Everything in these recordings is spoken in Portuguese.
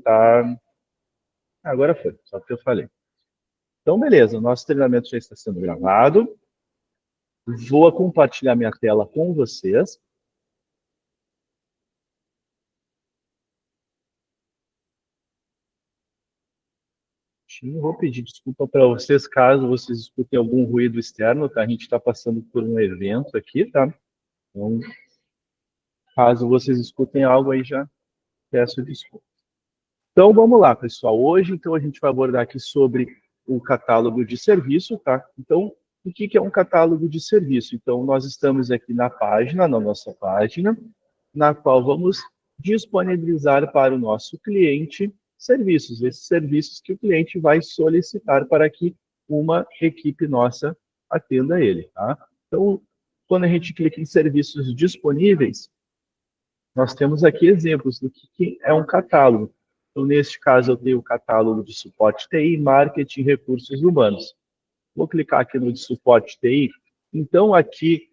tá... Agora foi, só que eu falei. Então, beleza, o nosso treinamento já está sendo gravado. Vou compartilhar minha tela com vocês. Vou pedir desculpa para vocês caso vocês escutem algum ruído externo, tá? A gente está passando por um evento aqui, tá? Então, caso vocês escutem algo aí, já peço desculpa. Então, vamos lá, pessoal. Hoje, então, a gente vai abordar aqui sobre o catálogo de serviço, tá? Então, o que é um catálogo de serviço? Então, nós estamos aqui na nossa página, na qual vamos disponibilizar para o nosso cliente serviços, esses serviços que o cliente vai solicitar para que uma equipe nossa atenda ele, tá? Então, quando a gente clica em serviços disponíveis, nós temos aqui exemplos do que é um catálogo. Então, neste caso, eu tenho o catálogo de suporte TI, marketing e recursos humanos. Vou clicar aqui no de suporte TI. Então, aqui,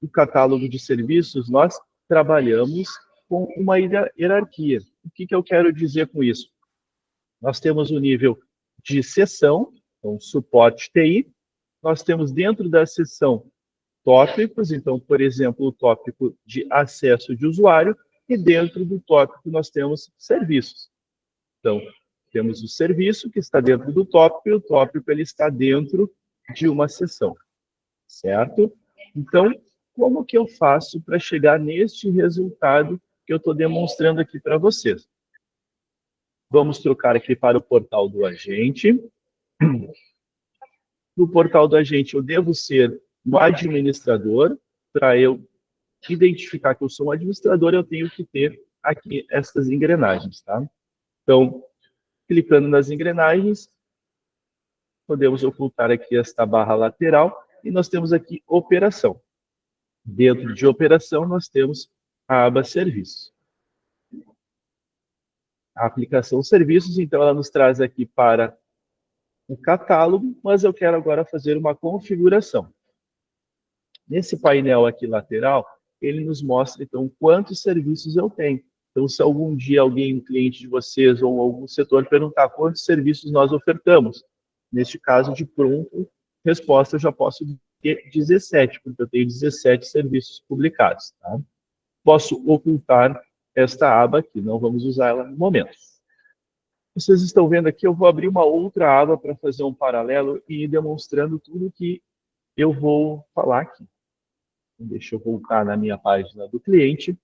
o catálogo de serviços, nós trabalhamos com uma hierarquia. O que eu quero dizer com isso? Nós temos o nível de seção, então, suporte TI. Nós temos dentro da seção tópicos, então, por exemplo, o tópico de acesso de usuário, e dentro do tópico nós temos serviços. Então, temos o serviço que está dentro do tópico, e o tópico ele está dentro de uma seção, certo? Então, como que eu faço para chegar neste resultado que eu estou demonstrando aqui para vocês? Vamos trocar aqui para o portal do agente. No portal do agente, eu devo ser um administrador. Para eu identificar que eu sou um administrador, eu tenho que ter aqui essas engrenagens, tá? Então, clicando nas engrenagens, podemos ocultar aqui esta barra lateral e nós temos aqui operação. Dentro de operação, nós temos a aba serviços. A aplicação serviços, então, ela nos traz aqui para o catálogo, mas eu quero agora fazer uma configuração. Nesse painel aqui lateral, ele nos mostra, então, quantos serviços eu tenho. Então, se algum dia alguém, um cliente de vocês ou algum setor perguntar quantos serviços nós ofertamos, neste caso, de pronto, resposta eu já posso ter 17, porque eu tenho 17 serviços publicados. Tá? Posso ocultar esta aba aqui, não vamos usar ela no momento. Vocês estão vendo aqui, eu vou abrir uma outra aba para fazer um paralelo e ir demonstrando tudo que eu vou falar aqui. Deixa eu voltar na minha página do cliente.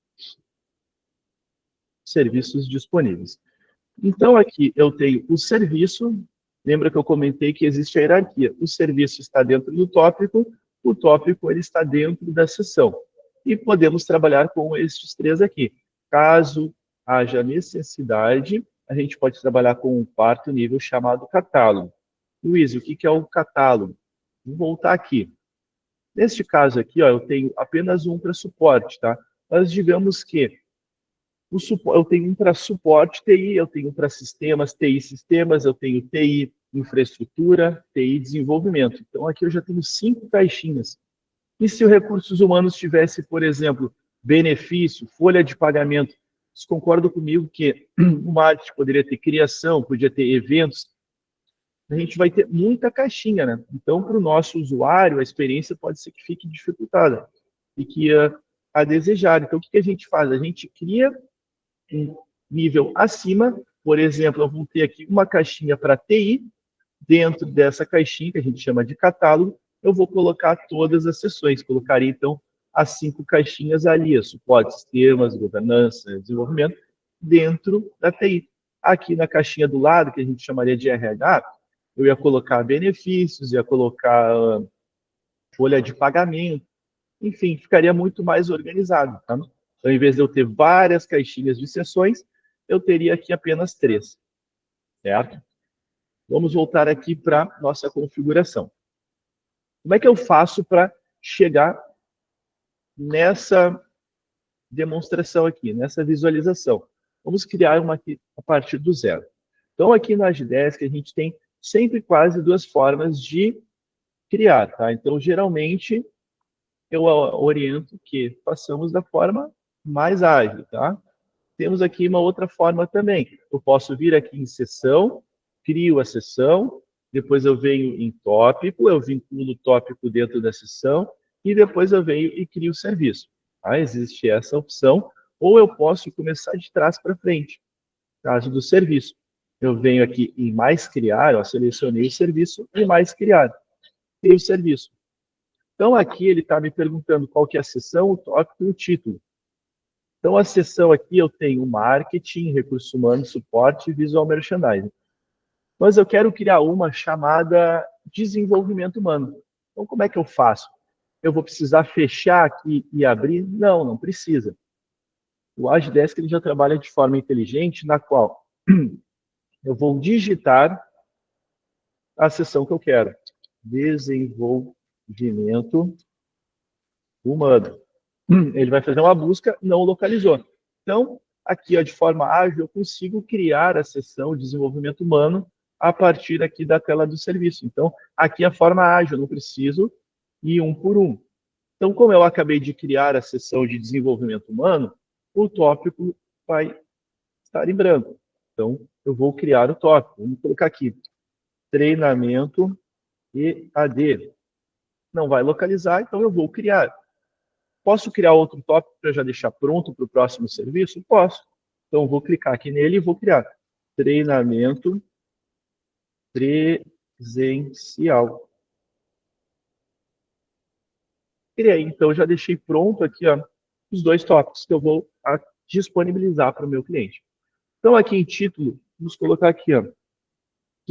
Serviços disponíveis. Então, aqui eu tenho o serviço. Lembra que eu comentei que existe a hierarquia. O serviço está dentro do tópico, o tópico ele está dentro da seção. E podemos trabalhar com estes três aqui. Caso haja necessidade, a gente pode trabalhar com um quarto nível chamado catálogo. Luiz, o que é o catálogo? Vou voltar aqui. Neste caso aqui, ó, eu tenho apenas um para suporte, tá? Mas digamos que eu tenho um para suporte TI, eu tenho um para sistemas, TI sistemas, eu tenho TI infraestrutura, TI desenvolvimento. Então, aqui eu já tenho 5 caixinhas. E se o recursos humanos tivesse, por exemplo, benefício, folha de pagamento, vocês concordam comigo que o marketing poderia ter criação, podia ter eventos, a gente vai ter muita caixinha, né? Então, para o nosso usuário, a experiência pode ser que fique dificultada e que a desejar. Então, o que a gente faz? A gente cria um nível acima, por exemplo, eu vou ter aqui uma caixinha para TI, dentro dessa caixinha, que a gente chama de catálogo, eu vou colocar todas as seções, colocaria, então, as 5 caixinhas ali, suporte, sistemas, governança, desenvolvimento, dentro da TI. Aqui na caixinha do lado, que a gente chamaria de RH, eu ia colocar benefícios, ia colocar folha de pagamento, enfim, ficaria muito mais organizado. Tá? Então, em vez de eu ter várias caixinhas de sessões, eu teria aqui apenas 3, certo? Vamos voltar aqui para a nossa configuração. Como é que eu faço para chegar nessa demonstração aqui, nessa visualização? Vamos criar uma aqui a partir do zero. Então, aqui na Agdesk, a gente tem sempre quase 2 formas de criar. Tá? Então, geralmente, eu oriento que façamos da forma mais ágil. Tá? temos aqui uma outra forma também. Eu posso vir aqui em sessão, crio a sessão, depois eu venho em tópico, eu vinculo o tópico dentro da sessão, e depois eu venho e crio o serviço. Tá? Existe essa opção, ou eu posso começar de trás para frente, caso do serviço. Eu venho aqui em mais criar, ó, selecionei o serviço, e mais criar, crio o serviço. Então aqui ele está me perguntando qual que é a sessão, o tópico e o título. Então, a seção aqui eu tenho marketing, recursos humanos, suporte e visual merchandising. Mas eu quero criar uma chamada desenvolvimento humano. Então, como é que eu faço? Eu vou precisar fechar aqui e abrir? Não, não precisa. O Agidesk ele já trabalha de forma inteligente, na qual eu vou digitar a seção que eu quero. Desenvolvimento humano. Ele vai fazer uma busca, não localizou. Então, aqui, ó, de forma ágil, eu consigo criar a seção de desenvolvimento humano a partir aqui da tela do serviço. Então, aqui é a forma ágil, eu não preciso ir um por um. Então, como eu acabei de criar a seção de desenvolvimento humano, o tópico vai estar em branco. Então, eu vou criar o tópico. Vamos colocar aqui, treinamento EAD. Não vai localizar, então eu vou criar. Posso criar outro tópico para já deixar pronto para o próximo serviço? Posso. Então, vou clicar aqui nele e vou criar. Treinamento presencial. Criei. Então, já deixei pronto aqui ó, os dois tópicos que eu vou disponibilizar para o meu cliente. Então, aqui em título, vamos colocar aqui. Ó, o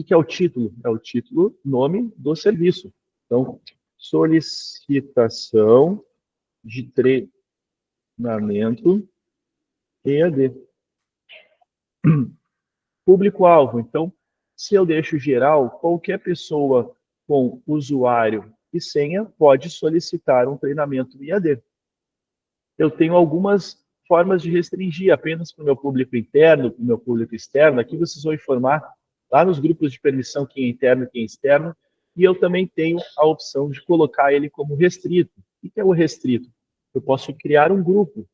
que é o título? É o título, nome do serviço. Então, solicitação de treinamento EAD. Público-alvo. Então, se eu deixo geral, qualquer pessoa com usuário e senha pode solicitar um treinamento EAD. Eu tenho algumas formas de restringir apenas para o meu público interno, para o meu público externo. Aqui vocês vão informar lá nos grupos de permissão quem é interno e quem é externo. E eu também tenho a opção de colocar ele como restrito. O que é o restrito? Eu posso criar um grupo.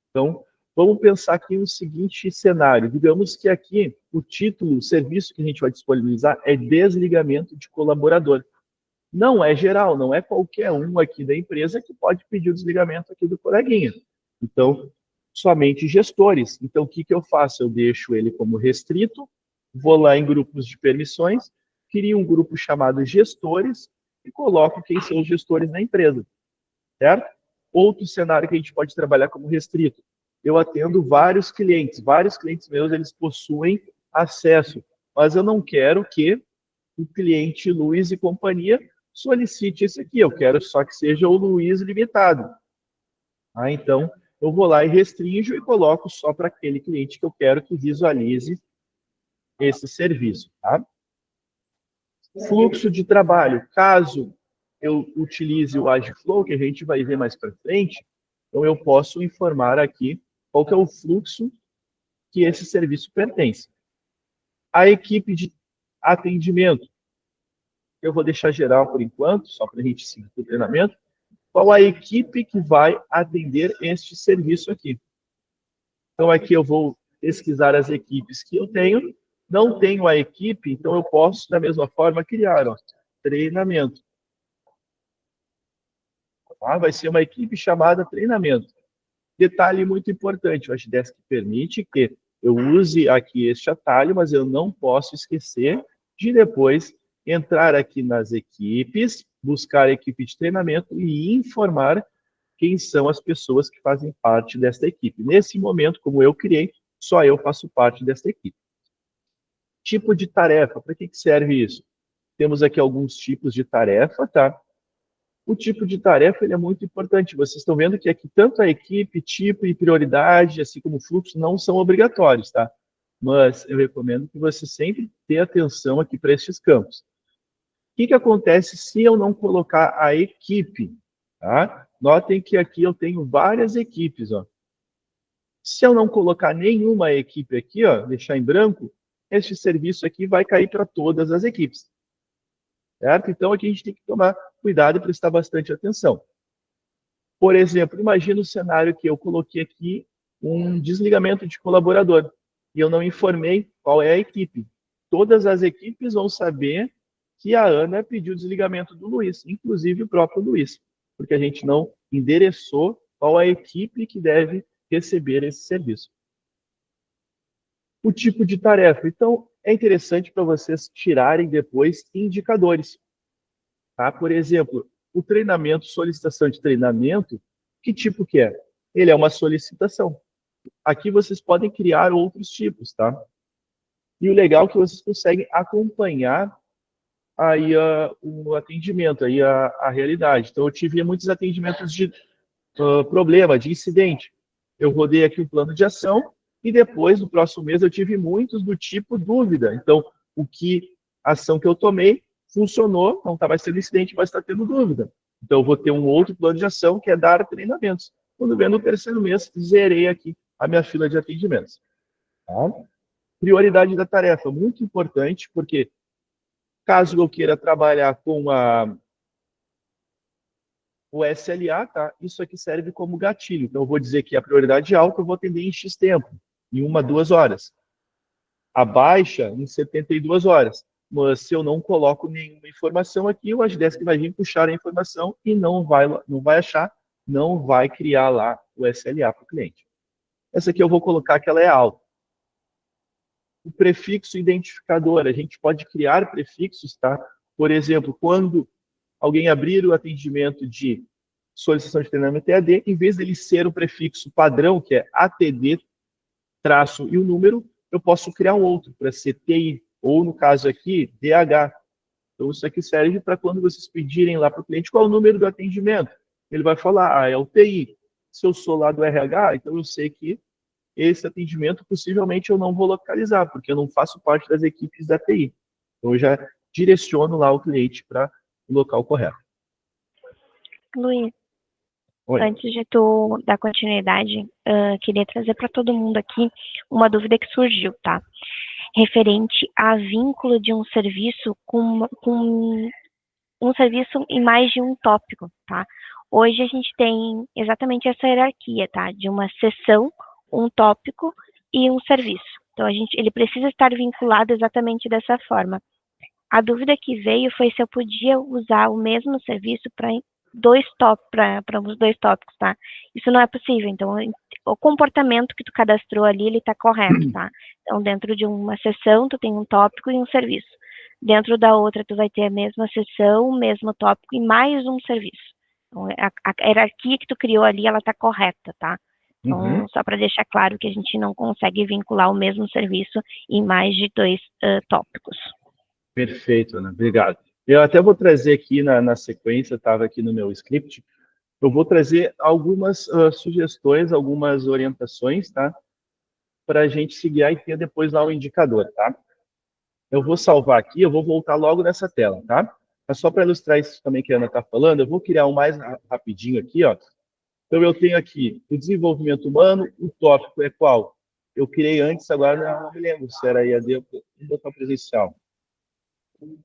Então, vamos pensar aqui no seguinte cenário. Digamos que aqui o título, o serviço que a gente vai disponibilizar é desligamento de colaborador. Não é geral, não é qualquer um aqui da empresa que pode pedir o desligamento aqui do coleguinha. Então, somente gestores. Então, o que eu faço? Eu deixo ele como restrito, vou lá em grupos de permissões, crio um grupo chamado gestores e coloco quem são os gestores na empresa. Certo? Outro cenário que a gente pode trabalhar como restrito. Eu atendo vários clientes meus, eles possuem acesso, mas eu não quero que o cliente Luiz e companhia solicite esse aqui, eu quero só que seja o Luiz limitado. Então, eu vou lá e restringo e coloco só para aquele cliente que eu quero que visualize esse serviço. Tá? Fluxo de trabalho, caso eu utilize o Agiflow, que a gente vai ver mais para frente, então eu posso informar aqui qual que é o fluxo que esse serviço pertence. A equipe de atendimento, eu vou deixar geral por enquanto, só para a gente seguir o treinamento. Qual a equipe que vai atender este serviço aqui? Então, aqui eu vou pesquisar as equipes que eu tenho. Não tenho a equipe, então eu posso, da mesma forma, criar ó, treinamento. Tá? Vai ser uma equipe chamada treinamento. Detalhe muito importante, o Agidesk permite que eu use aqui este atalho, mas eu não posso esquecer de depois entrar aqui nas equipes, buscar a equipe de treinamento e informar quem são as pessoas que fazem parte desta equipe. Nesse momento, como eu criei, só eu faço parte desta equipe. Tipo de tarefa, para que serve isso? Temos aqui alguns tipos de tarefa, tá? O tipo de tarefa ele é muito importante. Vocês estão vendo que aqui tanto a equipe, tipo e prioridade, assim como fluxo, não são obrigatórios, tá? Mas eu recomendo que você sempre tenha atenção aqui para estes campos. O que acontece se eu não colocar a equipe? Tá? Notem que aqui eu tenho várias equipes. Ó. Se eu não colocar nenhuma equipe aqui, ó, deixar em branco, este serviço aqui vai cair para todas as equipes. Certo? Então, aqui a gente tem que tomar cuidado e prestar bastante atenção. Por exemplo, imagina o cenário que eu coloquei aqui um desligamento de colaborador. E eu não informei qual é a equipe. Todas as equipes vão saber que a Ana pediu o desligamento do Luiz, inclusive o próprio Luiz, porque a gente não endereçou qual a equipe que deve receber esse serviço. O tipo de tarefa. Então, é interessante para vocês tirarem depois indicadores. Tá? Por exemplo, o treinamento, solicitação de treinamento, que tipo que é? Ele é uma solicitação. Aqui vocês podem criar outros tipos, tá? E o legal é que vocês conseguem acompanhar aí o atendimento, aí a realidade. Então, eu tive muitos atendimentos de problema, de incidente. Eu rodei aqui um plano de ação e depois, no próximo mês, eu tive muitos do tipo dúvida. Então, a ação que eu tomei funcionou, não está mais tendo incidente, mas está tendo dúvida. Então, eu vou ter um outro plano de ação que é dar treinamentos. Quando vem no terceiro mês, zerei aqui a minha fila de atendimentos. Tá? Prioridade da tarefa, muito importante, porque caso eu queira trabalhar com o SLA, tá? Isso aqui serve como gatilho. Então, eu vou dizer que a prioridade alta eu vou atender em X tempo, em 2 horas. A baixa, em 72 horas. Mas se eu não coloco nenhuma informação aqui, o Agidesk vai vir puxar a informação e não vai achar, não vai criar lá o SLA para o cliente. Essa aqui eu vou colocar que ela é alta. O prefixo identificador, a gente pode criar prefixos, tá? Por exemplo, quando alguém abrir o atendimento de solicitação de treinamento EAD, em vez dele ser o prefixo padrão, que é ATD, traço e o número, eu posso criar um outro para ser TI, ou no caso aqui, DH. Então, isso aqui serve para quando vocês pedirem lá para o cliente qual é o número do atendimento. Ele vai falar, é o TI. Se eu sou lá do RH, então eu sei que esse atendimento possivelmente eu não vou localizar, porque eu não faço parte das equipes da TI. Então, eu já direciono lá o cliente para o local correto. Luiz, Oi. antes de tu dar continuidade, queria trazer para todo mundo aqui uma dúvida que surgiu, tá? Referente a vínculo de um serviço com um serviço em mais de um tópico, tá? Hoje a gente tem exatamente essa hierarquia, tá? De uma sessão, um tópico e um serviço. Então, ele precisa estar vinculado exatamente dessa forma. A dúvida que veio foi se eu podia usar o mesmo serviço para os dois tópicos, tá? Isso não é possível. Então, o comportamento que tu cadastrou ali, ele tá correto, tá? Então, dentro de uma sessão, tu tem um tópico e um serviço. Dentro da outra, tu vai ter a mesma sessão, o mesmo tópico e mais um serviço. Então, a hierarquia que tu criou ali, ela tá correta, tá? Então, só para deixar claro que a gente não consegue vincular o mesmo serviço em mais de 2 tópicos. Perfeito, Ana. Obrigado. Eu até vou trazer aqui na sequência, estava aqui no meu script, eu vou trazer algumas sugestões, algumas orientações, tá? Para a gente se guiar e ter depois lá o indicador, tá? Eu vou salvar aqui, eu vou voltar logo nessa tela, tá? Mas só para ilustrar isso também que a Ana está falando, eu vou criar um mais rapidinho aqui, ó. Então, eu tenho aqui o desenvolvimento humano, o tópico é qual? Eu criei antes, agora não me lembro se era EAD ou botar presencial.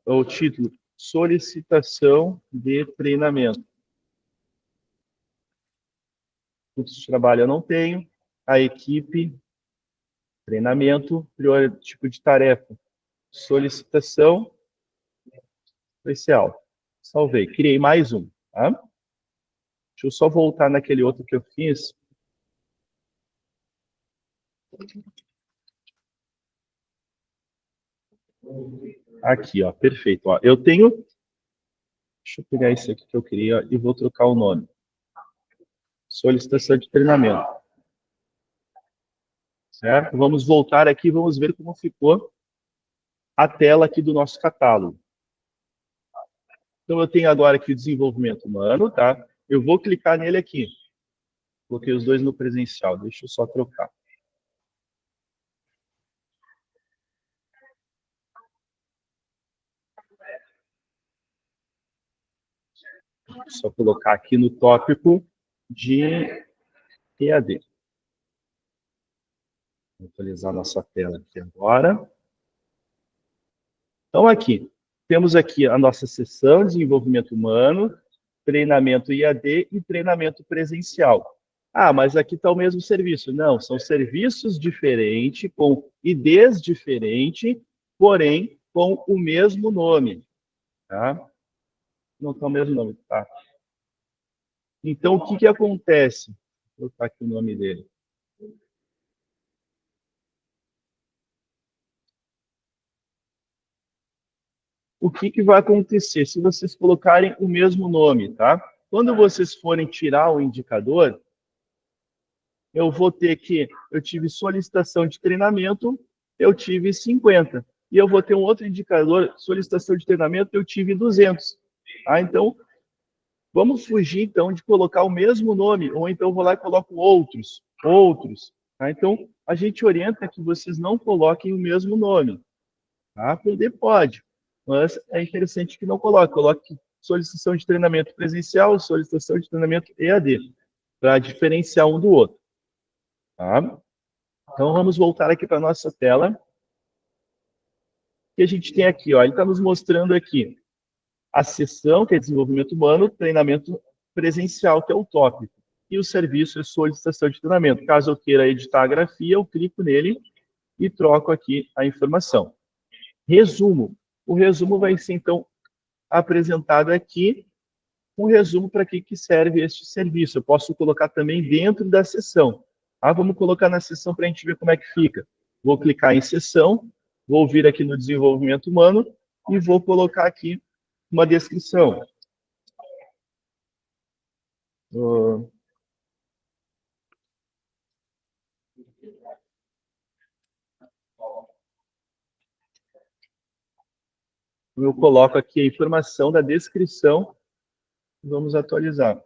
O título, solicitação de treinamento. Fluxo de trabalho eu não tenho. A equipe, treinamento, tipo de tarefa, solicitação especial. Salvei, criei mais um. Tá? Deixa eu só voltar naquele outro que eu fiz. Aqui, ó, perfeito. Ó, eu tenho... Deixa eu pegar esse aqui que eu queria e vou trocar o nome. Solicitação de treinamento. Certo? Vamos voltar aqui, vamos ver como ficou a tela aqui do nosso catálogo. Então, eu tenho agora aqui o desenvolvimento humano, tá? Eu vou clicar nele aqui. Coloquei os dois no presencial, deixa eu só trocar. Só colocar aqui no tópico de EAD. Vou atualizar nossa tela aqui agora. Então, aqui, temos aqui a nossa seção de desenvolvimento humano, treinamento IAD e treinamento presencial. Ah, mas aqui está o mesmo serviço. Não, são serviços diferentes, com IDs diferentes, porém com o mesmo nome. Tá? Não está o mesmo nome. Tá. Então, o que acontece? Vou colocar aqui o nome dele. O que vai acontecer se vocês colocarem o mesmo nome, tá? Quando vocês forem tirar o indicador, eu vou ter que, eu tive solicitação de treinamento, eu tive 50. E eu vou ter um outro indicador, solicitação de treinamento, eu tive 200. Tá? Então, vamos fugir, então, de colocar o mesmo nome, ou então eu vou lá e coloco outros. Tá? Então, a gente orienta que vocês não coloquem o mesmo nome. Tá? Poder pode, mas é interessante que não coloque. Coloque solicitação de treinamento presencial, solicitação de treinamento EAD, para diferenciar um do outro. Tá? Então, vamos voltar aqui para a nossa tela. Que a gente tem aqui, ó, ele está nos mostrando aqui a sessão, que é desenvolvimento humano, treinamento presencial, que é o tópico. E o serviço é solicitação de treinamento. Caso eu queira editar a grafia, eu clico nele e troco aqui a informação. Resumo. O resumo vai ser, então, apresentado aqui, um resumo para que serve este serviço. Eu posso colocar também dentro da sessão. Ah, vamos colocar na sessão para a gente ver como é que fica. Vou clicar em sessão, vou vir aqui no desenvolvimento humano e vou colocar aqui uma descrição. Eu coloco aqui a informação da descrição. Vamos atualizar.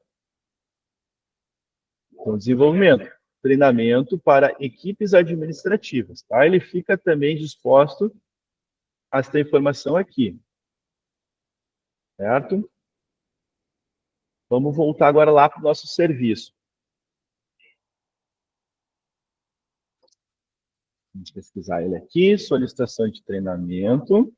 Então, desenvolvimento. Treinamento para equipes administrativas. Tá? Ele fica também disposto a esta informação aqui. Certo? Vamos voltar agora lá para o nosso serviço. Vamos pesquisar ele aqui, solicitação de treinamento.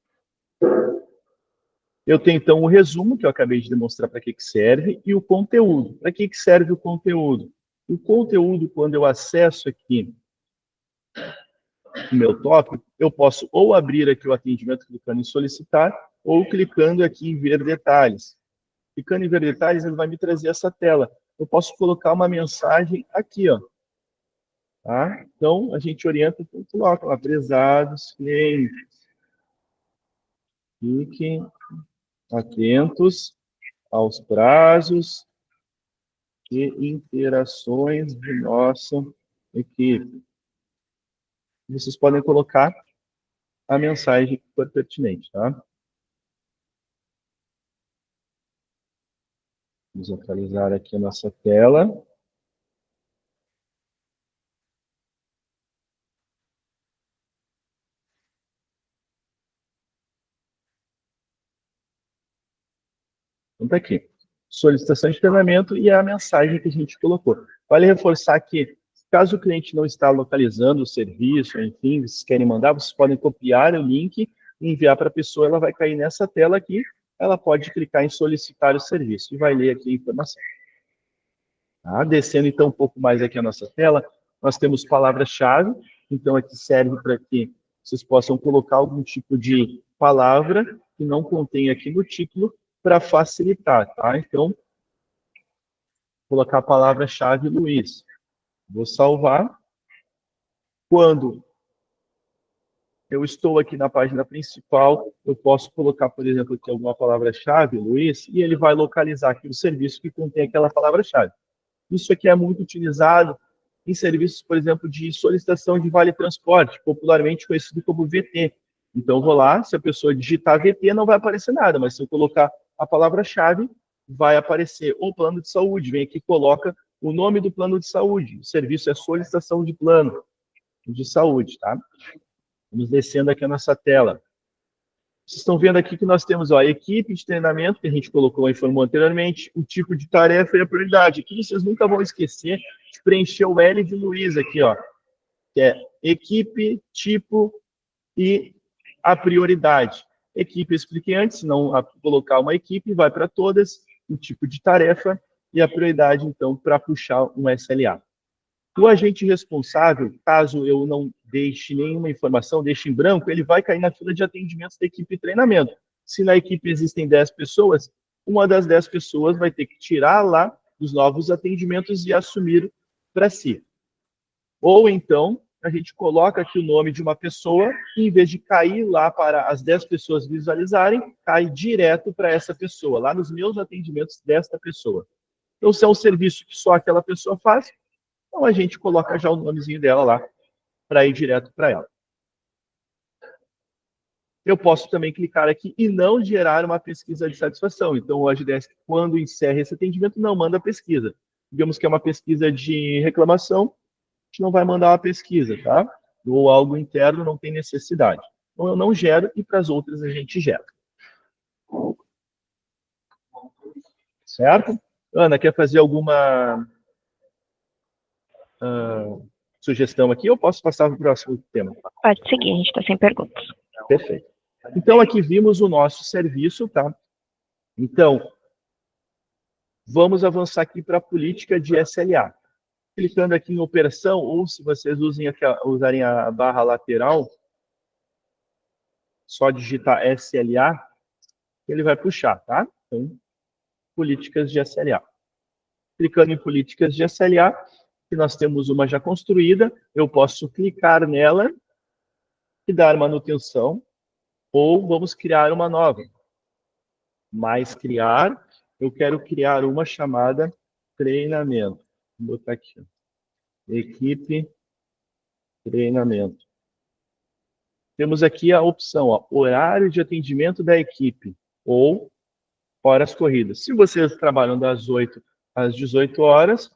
Eu tenho, então, o resumo, que eu acabei de demonstrar para que serve, e o conteúdo. Para que serve o conteúdo? O conteúdo, quando eu acesso aqui o meu tópico, eu posso ou abrir aqui o atendimento clicando em solicitar, ou clicando aqui em ver detalhes. Clicando em ver detalhes, ele vai me trazer essa tela. Eu posso colocar uma mensagem aqui, ó. Tá? Então, a gente orienta, coloca lá, prezados clientes, fiquem atentos aos prazos e interações de nossa equipe. Vocês podem colocar a mensagem que for pertinente, tá? Vamos atualizar aqui a nossa tela. Então, tá aqui. Solicitação de treinamento e a mensagem que a gente colocou. Vale reforçar que, caso o cliente não está localizando o serviço, enfim, vocês querem mandar, vocês podem copiar o link e enviar para a pessoa, ela vai cair nessa tela aqui, ela pode clicar em solicitar o serviço e vai ler aqui a informação. Tá? Descendo, então, um pouco mais aqui a nossa tela, nós temos palavra-chave, então aqui serve para que vocês possam colocar algum tipo de palavra que não contém aqui no título, para facilitar, tá? Então, colocar a palavra-chave Luiz. Vou salvar. Quando eu estou aqui na página principal, eu posso colocar, por exemplo, aqui alguma palavra-chave, Luiz, e ele vai localizar aqui o serviço que contém aquela palavra-chave. Isso aqui é muito utilizado em serviços, por exemplo, de solicitação de vale-transporte, popularmente conhecido como VT. Então, eu vou lá, se a pessoa digitar VT, não vai aparecer nada, mas se eu colocar a palavra-chave, vai aparecer o plano de saúde. Vem aqui e coloca o nome do plano de saúde. O serviço é solicitação de plano de saúde, tá? Vamos descendo aqui a nossa tela. Vocês estão vendo aqui que nós temos ó, a equipe de treinamento, que a gente colocou, informou anteriormente, o tipo de tarefa e a prioridade. Aqui vocês nunca vão esquecer de preencher o L de Luiz aqui, ó, que é equipe, tipo e a prioridade. Equipe eu expliquei antes, se não colocar uma equipe, vai para todas, o tipo de tarefa e a prioridade, então, para puxar um SLA. O agente responsável, caso eu não deixe nenhuma informação, deixe em branco, ele vai cair na fila de atendimento da equipe de treinamento. Se na equipe existem 10 pessoas, uma das 10 pessoas vai ter que tirar lá os novos atendimentos e assumir para si. Ou então, a gente coloca aqui o nome de uma pessoa, e em vez de cair lá para as 10 pessoas visualizarem, cai direto para essa pessoa, lá nos meus atendimentos desta pessoa. Então, se é um serviço que só aquela pessoa faz, então a gente coloca já o nomezinho dela lá, para ir direto para ela. Eu posso também clicar aqui e não gerar uma pesquisa de satisfação. Então, o Agidesk, quando encerra esse atendimento, não manda pesquisa. Digamos que é uma pesquisa de reclamação, a gente não vai mandar uma pesquisa, tá? Ou algo interno, não tem necessidade. Então, eu não gero e para as outras a gente gera. Certo? Ana, quer fazer alguma sugestão aqui ou posso passar para o próximo tema? Pode seguir, a gente está sem perguntas. Perfeito. Então, aqui vimos o nosso serviço, tá? Então, vamos avançar aqui para a política de SLA. Clicando aqui em operação, ou se vocês usarem a barra lateral, só digitar SLA, ele vai puxar, tá? Então, políticas de SLA. Clicando em políticas de SLA, que nós temos uma já construída, eu posso clicar nela e dar manutenção, ou vamos criar uma nova. Mais criar, eu quero criar uma chamada treinamento. Vou botar aqui, ó. Equipe treinamento. Temos aqui a opção, ó, horário de atendimento da equipe, ou horas corridas. Se vocês trabalham das 8 às 18 horas,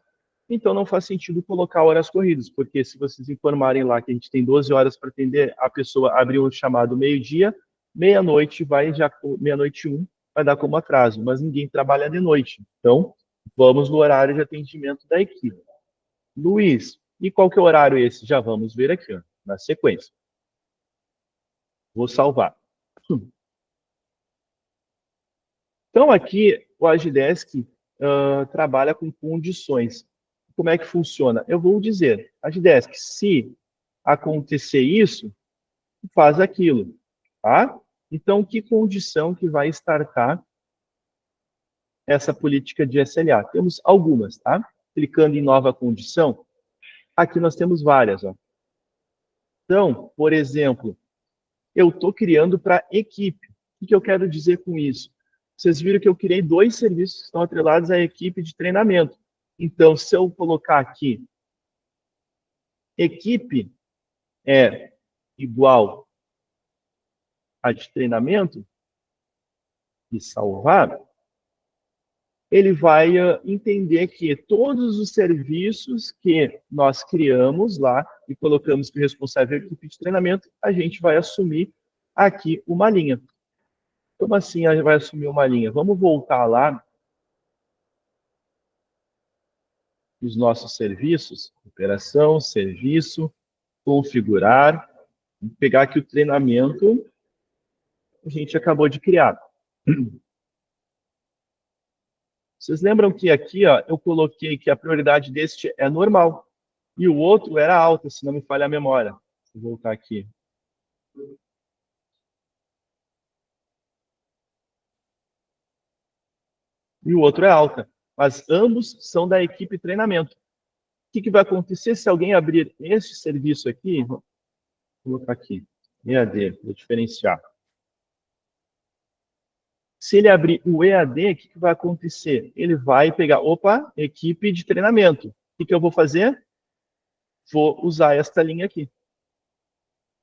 então não faz sentido colocar horas corridas, porque se vocês informarem lá que a gente tem 12 horas para atender, a pessoa abriu o chamado meio-dia, meia-noite meia-noite 1, vai dar como atraso, mas ninguém trabalha de noite. Então, vamos no horário de atendimento da equipe. Luiz, e qual que é o horário esse? Já vamos ver aqui, ó, na sequência. Vou salvar. Então, aqui, o Agidesk trabalha com condições. Como é que funciona? Eu vou dizer, Agidesk, se acontecer isso, faz aquilo, tá? Então, que condição que vai startar essa política de SLA? Temos algumas, tá? Clicando em nova condição, aqui nós temos várias, ó. Então, por exemplo, eu estou criando para equipe. O que eu quero dizer com isso? Vocês viram que eu criei 2 serviços que estão atrelados à equipe de treinamento. Então, se eu colocar aqui, equipe é igual a de treinamento, e salvar, ele vai entender que todos os serviços que nós criamos lá e colocamos que o responsável é a equipe de treinamento, a gente vai assumir aqui uma linha. Como assim a gente vai assumir uma linha? Vamos voltar lá os nossos serviços, operação, serviço, configurar, vou pegar aqui o treinamento que a gente acabou de criar. Vocês lembram que aqui, ó, eu coloquei que a prioridade deste é normal e o outro era alta, se não me falha a memória. Vou voltar aqui. E o outro é alta, mas ambos são da equipe treinamento. O que vai acontecer se alguém abrir esse serviço aqui? Vou colocar aqui, EAD, vou diferenciar. Se ele abrir o EAD, o que vai acontecer? Ele vai pegar, opa, equipe de treinamento. O que eu vou fazer? Vou usar esta linha aqui.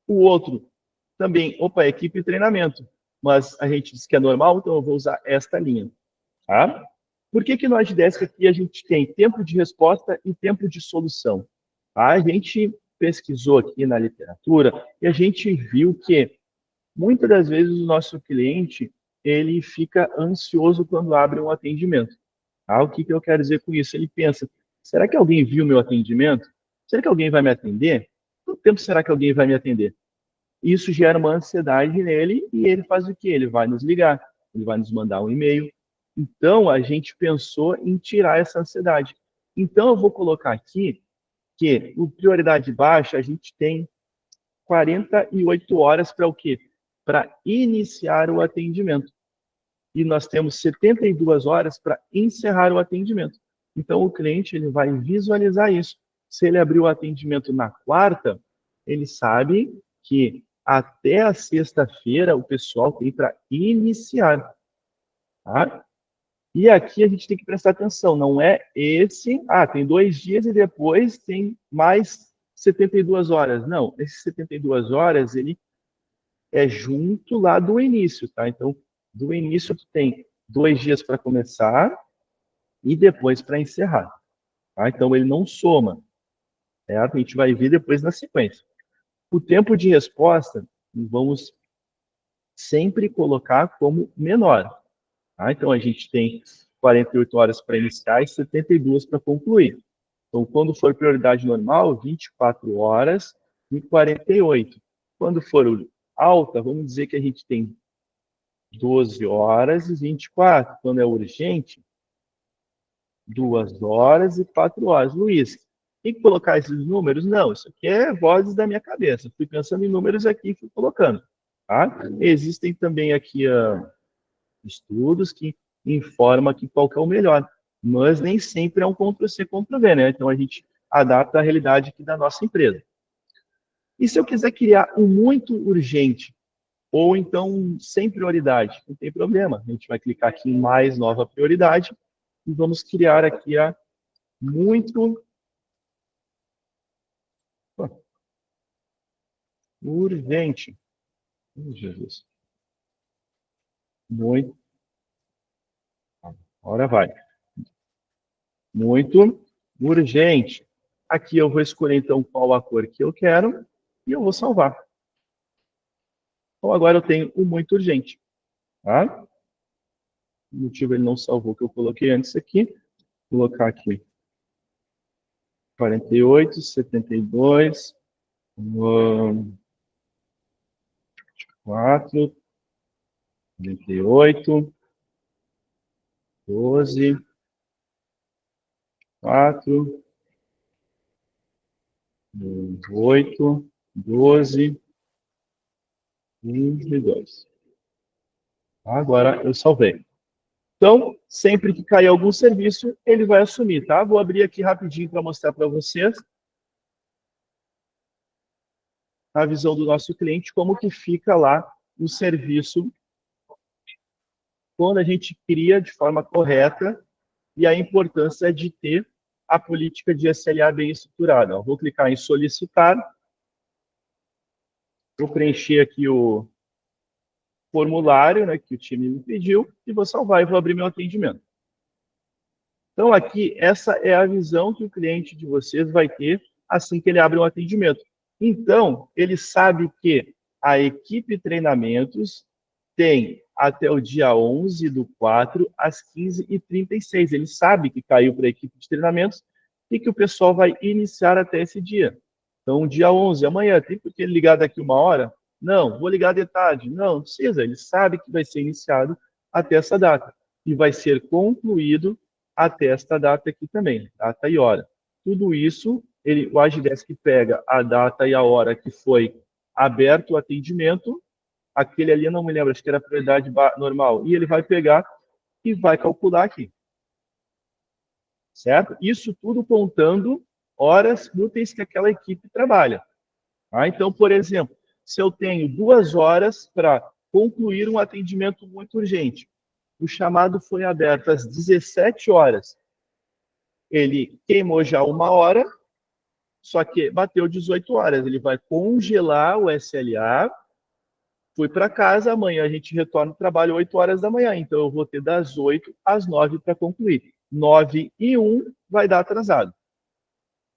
O outro, também, opa, equipe de treinamento. Mas a gente disse que é normal, então eu vou usar esta linha. Tá? Por que no Agidesk aqui a gente tem tempo de resposta e tempo de solução? Tá? A gente pesquisou aqui na literatura e a gente viu que muitas das vezes o nosso cliente ele fica ansioso quando abre um atendimento. Tá? O que eu quero dizer com isso? Ele pensa, será que alguém viu meu atendimento? Será que alguém vai me atender? Quanto tempo será que alguém vai me atender? Isso gera uma ansiedade nele e ele faz o quê? Ele vai nos ligar, ele vai nos mandar um e-mail, Então, a gente pensou em tirar essa ansiedade. Então, eu vou colocar aqui que, no prioridade baixa, a gente tem 48 horas para o quê? Para iniciar o atendimento. E nós temos 72 horas para encerrar o atendimento. Então, o cliente ele vai visualizar isso. Se ele abrir o atendimento na quarta, ele sabe que até a sexta-feira o pessoal tem para iniciar. Tá? E aqui a gente tem que prestar atenção, não é esse, tem 2 dias e depois tem mais 72 horas. Não, esses 72 horas, ele é junto lá do início, tá? Então, do início tu tem 2 dias para começar e depois para encerrar, tá? Então, ele não soma, certo? A gente vai ver depois na sequência. O tempo de resposta, vamos sempre colocar como menor, tá? Então, a gente tem 48 horas para iniciar e 72 para concluir. Então, quando for prioridade normal, 24 horas e 48. Quando for alta, vamos dizer que a gente tem 12 horas e 24. Quando é urgente, 2 horas e 4 horas. Luiz, tem que colocar esses números? Não, isso aqui é vozes da minha cabeça. Fui pensando em números aqui e fui colocando. Tá? Existem também aqui estudos que informam aqui qual que é o melhor, mas nem sempre é um Ctrl+C, Ctrl+V, né? Então, a gente adapta a realidade aqui da nossa empresa. E se eu quiser criar um muito urgente, ou então sem prioridade, não tem problema. A gente vai clicar aqui em mais nova prioridade e vamos criar aqui a muito urgente. Jesus. Muito. Agora vai. Muito urgente. Aqui eu vou escolher, então, qual a cor que eu quero e eu vou salvar. Então, agora eu tenho o muito urgente. Tá? O motivo ele não salvou que eu coloquei antes aqui. Vou colocar aqui 48, 72, 4, 48, 12, 4, 8, 12, 22. Agora eu salvei. Então, sempre que cair algum serviço, ele vai assumir, tá? Vou abrir aqui rapidinho para mostrar para vocês a visão do nosso cliente, como que fica lá o serviço quando a gente cria de forma correta e a importância de ter a política de SLA bem estruturada. Eu vou clicar em solicitar, vou preencher aqui o formulário, né, que o time me pediu, e vou salvar e vou abrir meu atendimento. Então, aqui, essa é a visão que o cliente de vocês vai ter assim que ele abre um atendimento. Então, ele sabe que a equipe treinamentos tem até o dia 11/4, às 15h36. Ele sabe que caiu para a equipe de treinamentos e que o pessoal vai iniciar até esse dia. Então, dia 11, amanhã, tem por que ligar daqui 1 hora? Não, vou ligar de tarde. Não precisa, ele sabe que vai ser iniciado até essa data. E vai ser concluído até esta data aqui também, data e hora. Tudo isso, o Agidesk pega a data e a hora que foi aberto o atendimento, aquele ali, eu não me lembro, acho que era a prioridade normal, e ele vai pegar e vai calcular aqui. Certo? Isso tudo contando horas úteis que aquela equipe trabalha. Tá? Então, por exemplo, se eu tenho 2 horas para concluir um atendimento muito urgente, o chamado foi aberto às 17 horas. Ele queimou já 1 hora, só que bateu 18 horas. Ele vai congelar o SLA, fui para casa, amanhã a gente retorna ao trabalho 8 horas da manhã. Então, eu vou ter das 8 às 9 para concluir. 9h01 vai dar atrasado.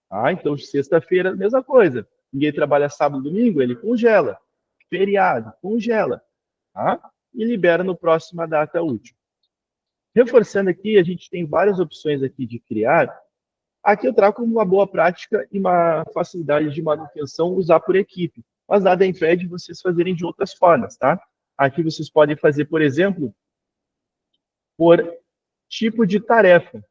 Tá? Então, sexta-feira, mesma coisa. Ninguém trabalha sábado e domingo, ele congela. Feriado, congela. Tá? E libera no próxima data útil. Reforçando aqui, a gente tem várias opções aqui de criar. Aqui eu trago como uma boa prática e uma facilidade de manutenção usar por equipe. Mas nada impede vocês fazerem de outras formas, tá? Aqui vocês podem fazer, por exemplo, por Tipo de tarefa.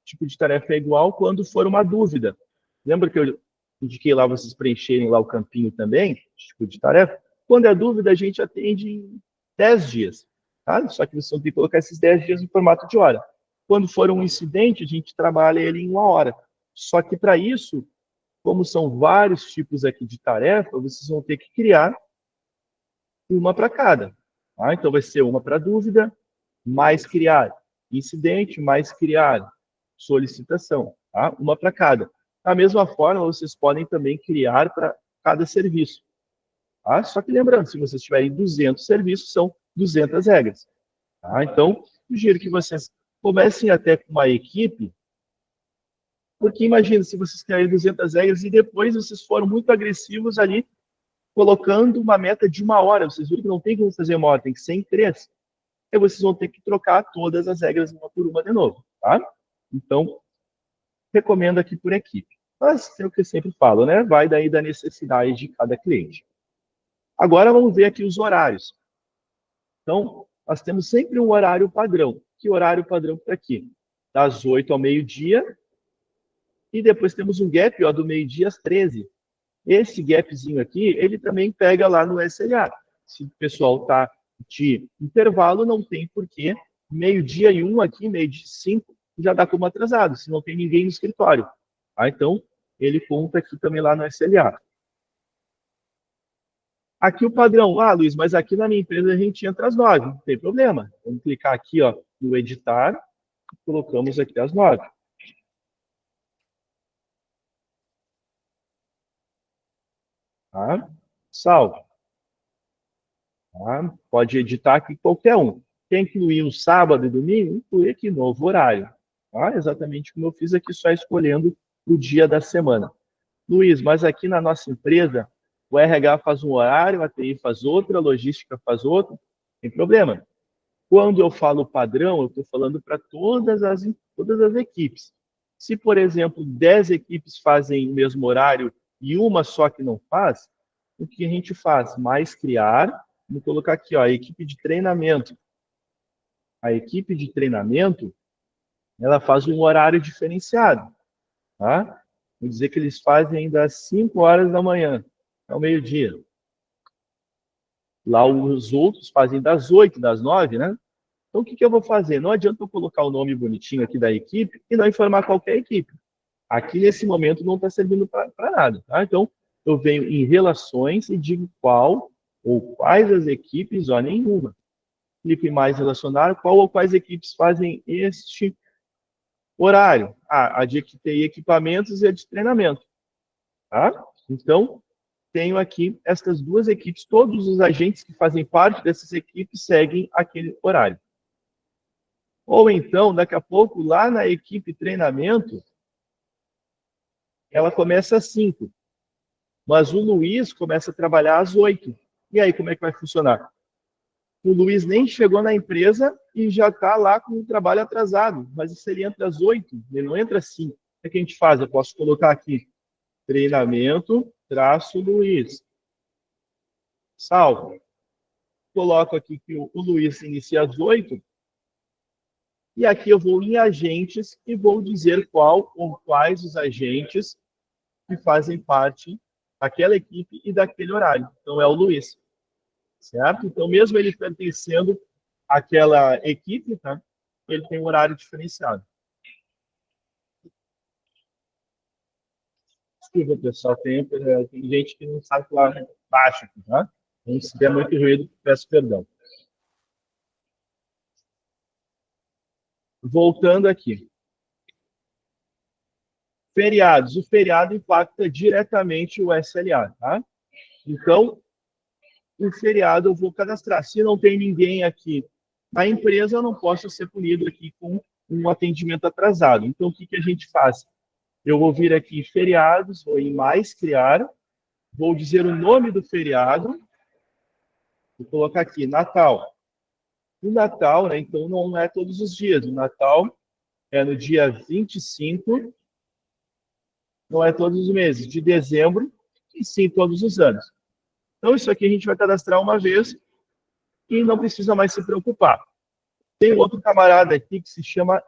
Tipo de tarefa é igual quando for uma dúvida. Lembra que eu indiquei lá vocês preencherem lá o campinho também? Tipo de tarefa. Quando é dúvida, a gente atende em 10 dias. Tá? Só que vocês vão ter que colocar esses 10 dias no formato de hora. Quando for um incidente, a gente trabalha ele em 1 hora. Só que para isso, como são vários tipos aqui de tarefa, vocês vão ter que criar uma para cada. Tá? Então, vai ser uma para dúvida, mais criar incidente, mais criar solicitação. Tá? Uma para cada. Da mesma forma, vocês podem também criar para cada serviço. Tá? Só que lembrando, se vocês tiverem 200 serviços, são 200 regras. Tá? Então, sugiro que vocês comecem até com uma equipe, porque imagina se vocês criarem 200 regras e depois vocês foram muito agressivos ali, colocando uma meta de 1 hora. Vocês viram que não tem como fazer 1 hora, tem que ser em 3. Aí vocês vão ter que trocar todas as regras uma por uma de novo. Tá? Então, recomendo aqui por equipe. Mas é o que eu sempre falo, né? Vai daí da necessidade de cada cliente. Agora vamos ver aqui os horários. Então, nós temos sempre um horário padrão. Que horário padrão para aqui? Das 8 ao meio-dia. E depois temos um gap ó, do meio-dia às 13. Esse gapzinho aqui, ele também pega lá no SLA. Se o pessoal está de intervalo, não tem porquê. Meio-dia e 1 aqui, meio-dia e 5, já dá como atrasado, se não tem ninguém no escritório. Tá? Então, ele conta aqui também lá no SLA. Aqui o padrão, Luiz, mas aqui na minha empresa a gente entra às 9, não tem problema. Vamos clicar aqui ó, no editar, e colocamos aqui às 9. Tá? Salvo. Tá? Pode editar aqui qualquer um. Quer incluir um sábado e domingo? Inclui aqui novo horário. Tá? Exatamente como eu fiz aqui, só escolhendo o dia da semana. Luiz, mas aqui na nossa empresa, o RH faz um horário, a TI faz outro, a logística faz outro. Tem problema. Quando eu falo padrão, eu estou falando para todas as equipes. Se, por exemplo, 10 equipes fazem o mesmo horário e uma só que não faz, o que a gente faz? Mais criar, vou colocar aqui, ó, a equipe de treinamento. A equipe de treinamento, ela faz um horário diferenciado. Tá? Vou dizer que eles fazem das 5 horas da manhã ao meio-dia. Lá os outros fazem das 8, das 9, né? Então, o que eu vou fazer? Não adianta eu colocar o nome bonitinho aqui da equipe e não informar qualquer equipe. Aqui, nesse momento, não está servindo para nada. Tá? Então, eu venho em relações e digo qual ou quais as equipes, ó, nenhuma. Clico em mais relacionar, qual ou quais equipes fazem este horário. A de TI equipamentos e a de treinamento. Tá? Então, tenho aqui estas duas equipes, todos os agentes que fazem parte dessas equipes seguem aquele horário. Ou então, daqui a pouco, lá na equipe treinamento, ela começa às 5. Mas o Luiz começa a trabalhar às 8. E aí, como é que vai funcionar? O Luiz nem chegou na empresa e já está lá com o trabalho atrasado. Mas se ele entra às 8, ele não entra às 5. O que a gente faz? Eu posso colocar aqui, treinamento, traço Luiz. Salvo. Coloco aqui que o Luiz inicia às 8. E aqui eu vou em agentes e vou dizer qual ou quais os agentes que fazem parte daquela equipe e daquele horário. Então, é o Luiz. Certo? Então, mesmo ele pertencendo àquela equipe, tá? Ele tem um horário diferenciado. Desculpa, pessoal, tem gente que não sabe falar baixo aqui, tá? Então, se der muito ruído, peço perdão. Voltando aqui. Feriados. O feriado impacta diretamente o SLA, tá? Então, o feriado eu vou cadastrar. Se não tem ninguém aqui na empresa, eu não posso ser punido aqui com um atendimento atrasado. Então, o que a gente faz? Eu vou vir aqui em feriados, vou em mais criar, vou dizer o nome do feriado, vou colocar aqui Natal. O Natal, né, então, não é todos os dias. O Natal é no dia 25, não é todos os meses, de dezembro, e sim todos os anos. Então, isso aqui a gente vai cadastrar uma vez e não precisa mais se preocupar. Tem outro camarada aqui que se chama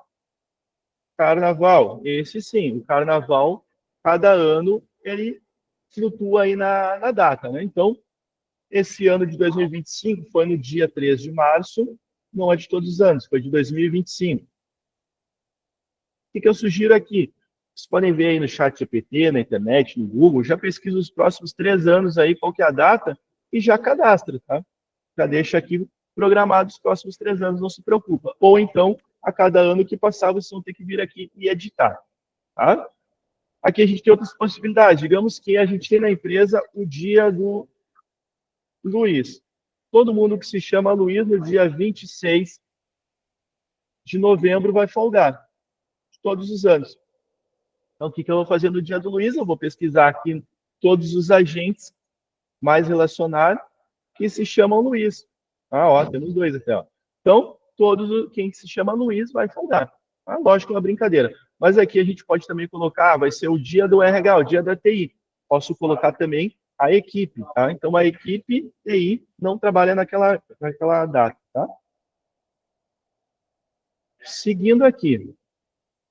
Carnaval. Esse sim, o Carnaval, cada ano, ele flutua aí na data, né? Então, esse ano de 2025 foi no dia 3 de março, não é de todos os anos, foi de 2025. O que eu sugiro aqui? Vocês podem ver aí no chat GPT, na internet, no Google, já pesquisa os próximos 3 anos aí, qual que é a data, e já cadastra, tá? Já deixa aqui programado os próximos 3 anos, não se preocupa. Ou então, a cada ano que passar, vocês vão ter que vir aqui e editar, tá? Aqui a gente tem outras possibilidades. Digamos que a gente tem na empresa o dia do Luiz. Todo mundo que se chama Luiz, no dia 26 de novembro, vai folgar. Todos os anos. Então, o que eu vou fazer no dia do Luiz? Eu vou pesquisar aqui todos os agentes mais relacionados que se chamam Luiz. Ah, ó, temos 2 até, ó. Então, quem se chama Luiz vai folgar. Ah, lógico, é uma brincadeira. Mas aqui a gente pode também colocar, vai ser o dia do RH, o dia da TI. Posso colocar também a equipe, tá? Então, a equipe TI não trabalha naquela data, tá? Seguindo aqui.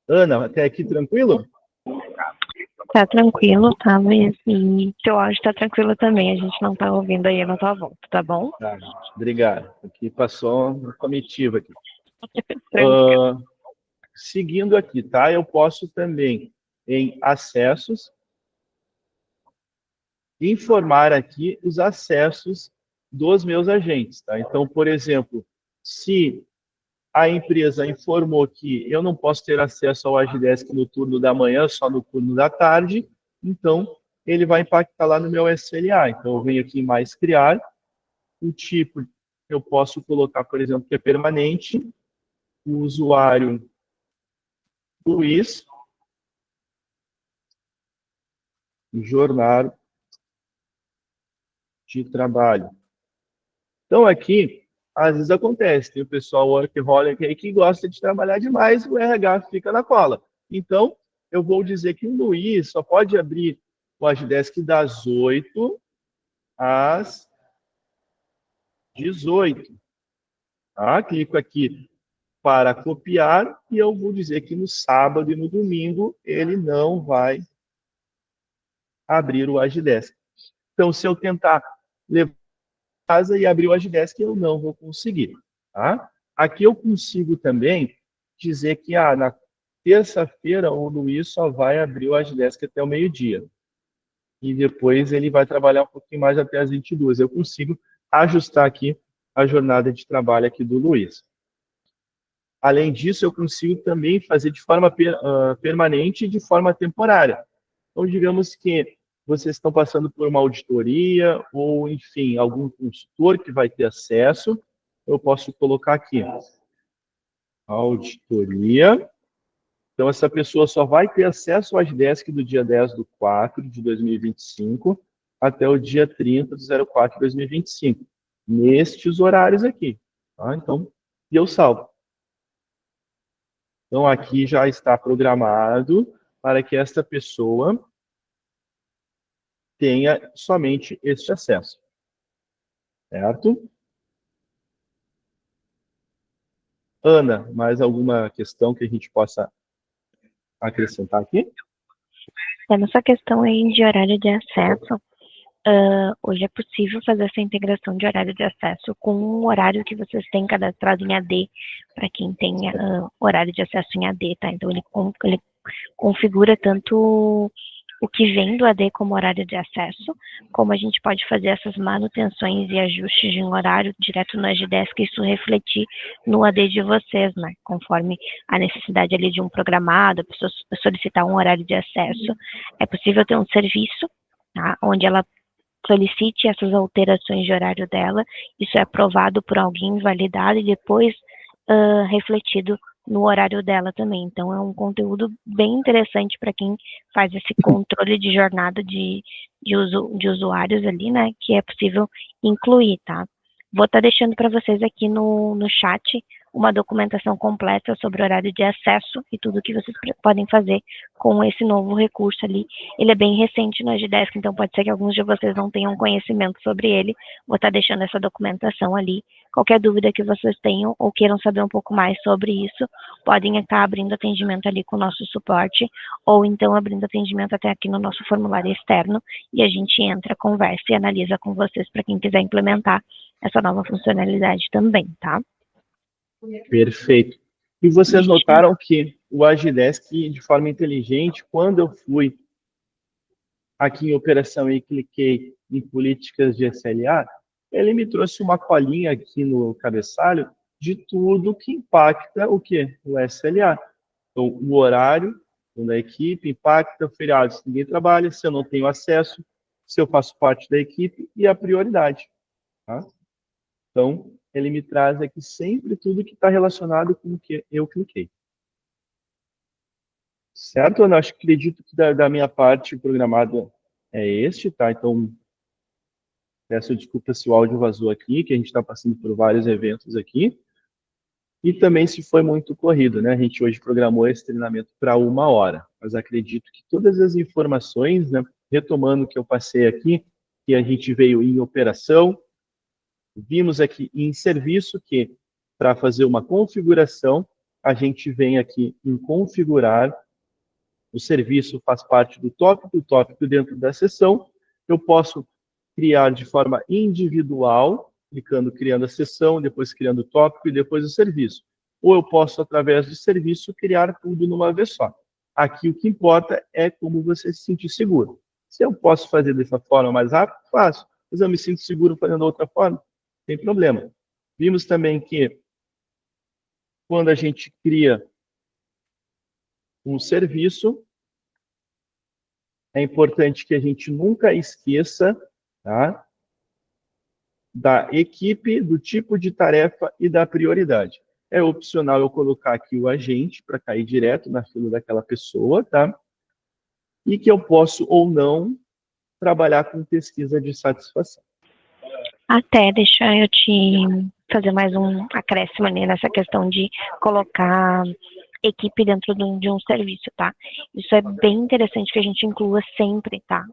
Ana, até aqui tranquilo? Tá tranquilo, tá, Luiz? E seu áudio tá tranquilo também, a gente não tá ouvindo aí na tua volta, tá bom? Tá, obrigado. Aqui passou uma comitiva aqui. Seguindo aqui, tá? Eu posso também, em acessos, informar aqui os acessos dos meus agentes, tá? Então, por exemplo, se a empresa informou que eu não posso ter acesso ao Agidesk no turno da manhã, só no turno da tarde, então ele vai impactar lá no meu SLA. Então, eu venho aqui em mais criar, o tipo eu posso colocar, por exemplo, que é permanente, o usuário Luiz, jornada de trabalho. Então, aqui, às vezes acontece, tem o pessoal workaholic aí que gosta de trabalhar demais, o RH fica na cola. Então, eu vou dizer que o Luiz só pode abrir o Agidesk das 8 às 18. Tá? Clico aqui para copiar e eu vou dizer que no sábado e no domingo ele não vai abrir o Agidesk. Então, se eu tentar levar casa e abrir o Agidesk, eu não vou conseguir. Tá? Aqui eu consigo também dizer que na terça-feira o Luiz só vai abrir o Agidesk até o meio-dia. E depois ele vai trabalhar um pouquinho mais até as 22. Eu consigo ajustar aqui a jornada de trabalho aqui do Luiz. Além disso, eu consigo também fazer de forma permanente e de forma temporária. Então, digamos que vocês estão passando por uma auditoria ou, enfim, algum consultor que vai ter acesso, eu posso colocar aqui, auditoria. Então, essa pessoa só vai ter acesso ao Agidesk do dia 10/4 de 2025 até o dia 30/04 de 2025, nestes horários aqui. Tá? Então, e eu salvo. Então, aqui já está programado para que esta pessoa tenha somente este acesso. Certo? Ana, mais alguma questão que a gente possa acrescentar aqui? Nessa questão aí de horário de acesso, hoje é possível fazer essa integração de horário de acesso com o horário que vocês têm cadastrado em AD, para quem tem horário de acesso em AD, tá? Então, ele configura tanto o que vem do AD como horário de acesso, como a gente pode fazer essas manutenções e ajustes de um horário direto no Agidesk, isso refletir no AD de vocês, né? Conforme a necessidade ali de um programado, a pessoa solicitar um horário de acesso, é possível ter um serviço, tá? Onde ela solicite essas alterações de horário dela, isso é aprovado por alguém, validado e depois refletido no horário dela também. Então, é um conteúdo bem interessante para quem faz esse controle de jornada de usuários ali, né, que é possível incluir, tá? Vou estar deixando para vocês aqui no chat uma documentação completa sobre o horário de acesso e tudo que vocês podem fazer com esse novo recurso ali. Ele é bem recente no Agidesk, então pode ser que alguns de vocês não tenham conhecimento sobre ele. Vou estar deixando essa documentação ali. Qualquer dúvida que vocês tenham ou queiram saber um pouco mais sobre isso, podem estar abrindo atendimento ali com o nosso suporte, ou então abrindo atendimento até aqui no nosso formulário externo, e a gente entra, conversa e analisa com vocês para quem quiser implementar essa nova funcionalidade também, tá? Perfeito. E vocês notaram que o Agidesk, de forma inteligente, quando eu fui aqui em operação e cliquei em políticas de SLA, ele me trouxe uma colinha aqui no cabeçalho de tudo que impacta o quê? O SLA. Então, o horário da equipe impacta feriados se ninguém trabalha, se eu não tenho acesso, se eu faço parte da equipe e a prioridade. Tá? Então, ele me traz aqui sempre tudo que está relacionado com o que eu cliquei. Certo? Eu acredito que da minha parte o programado é este, tá? Então, peço desculpa se o áudio vazou aqui, que a gente está passando por vários eventos aqui. E também se foi muito corrido, né? A gente hoje programou esse treinamento para 1 hora, mas acredito que todas as informações, né, retomando o que eu passei aqui, que a gente veio em operação, vimos aqui em serviço que, para fazer uma configuração, a gente vem aqui em configurar, o serviço faz parte do tópico dentro da sessão, eu posso criar de forma individual, clicando, criando a sessão, depois criando o tópico e depois o serviço. Ou eu posso, através do serviço, criar tudo numa vez só. Aqui o que importa é como você se sentir seguro. Se eu posso fazer dessa forma mais rápido, faço. Mas eu me sinto seguro fazendo da outra forma, sem problema. Vimos também que quando a gente cria um serviço, é importante que a gente nunca esqueça, tá, da equipe, do tipo de tarefa e da prioridade. É opcional eu colocar aqui o agente para cair direto na fila daquela pessoa, tá? E que eu posso ou não trabalhar com pesquisa de satisfação. Até deixa eu te fazer mais um acréscimo ali nessa questão de colocar equipe dentro de um serviço, tá? Isso é bem interessante que a gente inclua sempre, tá?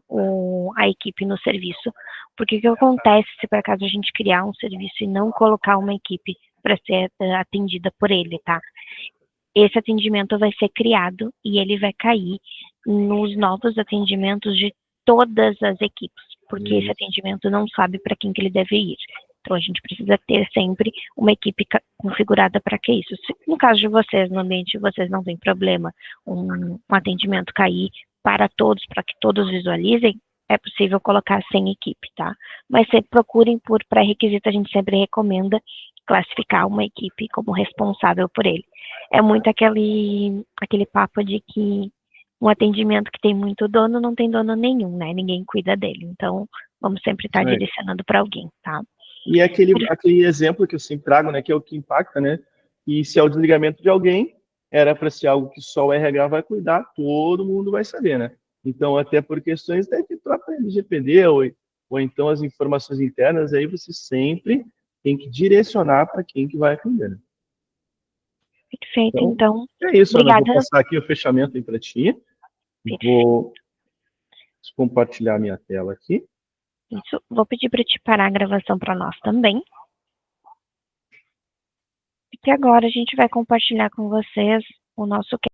A equipe no serviço. Porque o que acontece se por acaso a gente criar um serviço e não colocar uma equipe para ser atendida por ele, tá? Esse atendimento vai ser criado e ele vai cair nos novos atendimentos de todas as equipes, porque esse atendimento não sabe para quem que ele deve ir. Então, a gente precisa ter sempre uma equipe configurada para que isso. Se, no caso de vocês, no ambiente de vocês, não tem problema um atendimento cair para todos, para que todos visualizem, é possível colocar sem equipe, tá? Mas sempre procurem por pré-requisito, a gente sempre recomenda classificar uma equipe como responsável por ele. É muito aquele papo de que um atendimento que tem muito dono não tem dono nenhum, né? Ninguém cuida dele. Então, vamos sempre estar direcionando para alguém, tá? E aquele exemplo que eu sempre trago, né, que é o que impacta, né? E se é o desligamento de alguém, era para ser algo que só o RH vai cuidar, todo mundo vai saber, né? Então, até por questões de própria LGPD ou então as informações internas, aí você sempre tem que direcionar para quem que vai atender. Né? Perfeito, então é isso, obrigada. Ana, vou passar aqui o fechamento para ti. Vou compartilhar minha tela aqui. Isso, vou pedir para te parar a gravação para nós também. E agora a gente vai compartilhar com vocês o nosso